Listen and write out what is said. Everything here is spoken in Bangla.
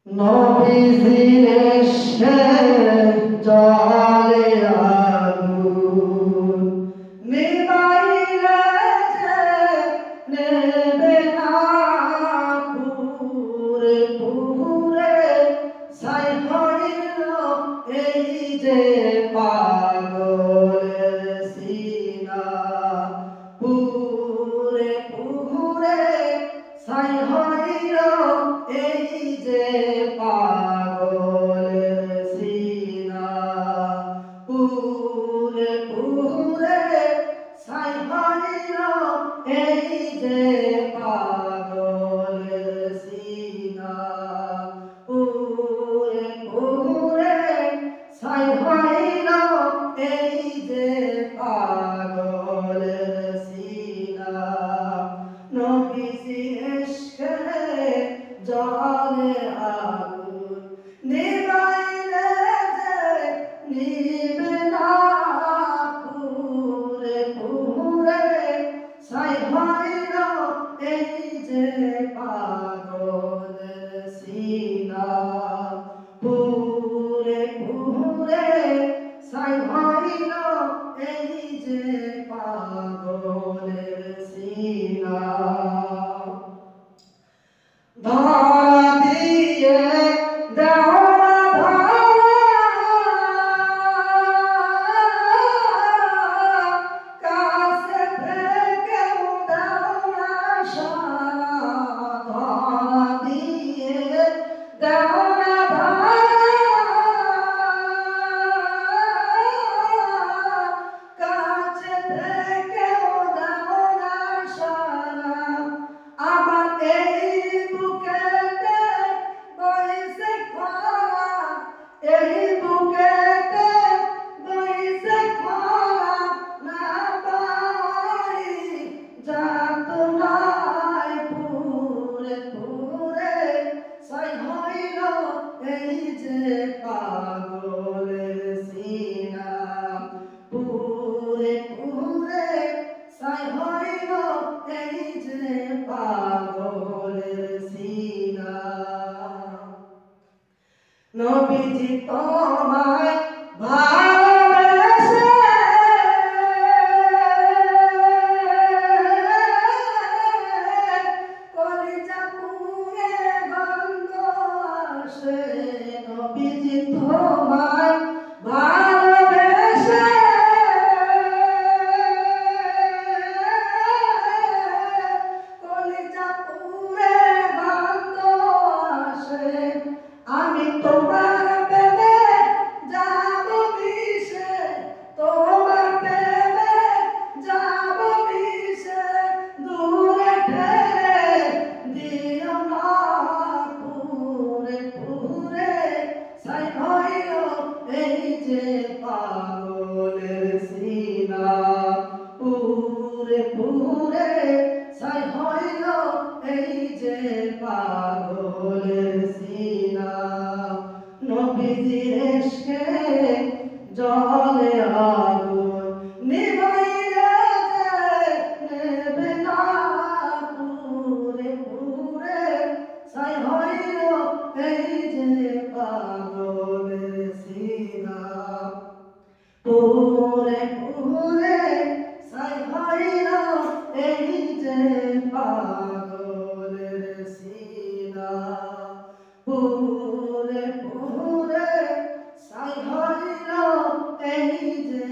নবীজির এশকে জ্বলে আগুন, নিবাইলে যে নেবে না পুরে পুরে, ছাই হইল এই যে পাগলের সিনা। পুরে পুরে ছাই হইল এই যে পাগলের সিনা। পুরে পুরে ছাই হইল এই যে পাগলের সিনা। পুরে পুরে ছাই হইল এই যে পাগলের সিনা। নবীজির ইশকে জ্বলে আগুন, নিবাইলে যে নিবে না পুরে পুরে, ছাই হইল এই যে পাগলের সিনা। পুরে পুরে ছাই হইল এই যে পাগলের সিনা। ধরা দিয়ে দাও না ধরা, কাছে থেকেও দাও না সারা। ধরা দিয়ে দাও না ধরা, কাছে থেকেও দাও না সারা। আমার এই বুকেতে বইছে খরা, এই বুকেতে বইছে খরা, না পাই যাতনায় পুরে পুরে, ছাই হইল এই যে পাগলের সিনা। পুরে পুরে ছাই হইল এই যে পাগলের সিনা। নবীজি তোমায় ভালোবেসে কলিজা পুড়ে গন্ধ আসে। নবীজি তোমায় ভালোবেসে কলিজা পুড়ে গন্ধ আসে। আমি তোমার প্রেমে যাব মিশে, তোমার প্রেমে যাব মিশে, দূরে ঠেলে দিও না পুরে পুরে, ছাই হইল এই যে পাগলের সিনা। পুরে পুরে ছাই হইল এই যে পাগলের সিনা। নবীজির ইশকে জ্বলে আগুন, নিবাইলে যে নেবে না পুরে পুরে, ছাই হইল এই যে পাগলের সিনা। পুরে পুরে ছাই হইল এই যে পাগলের সিনা। পুরে পুরে ছাই হইল এই যে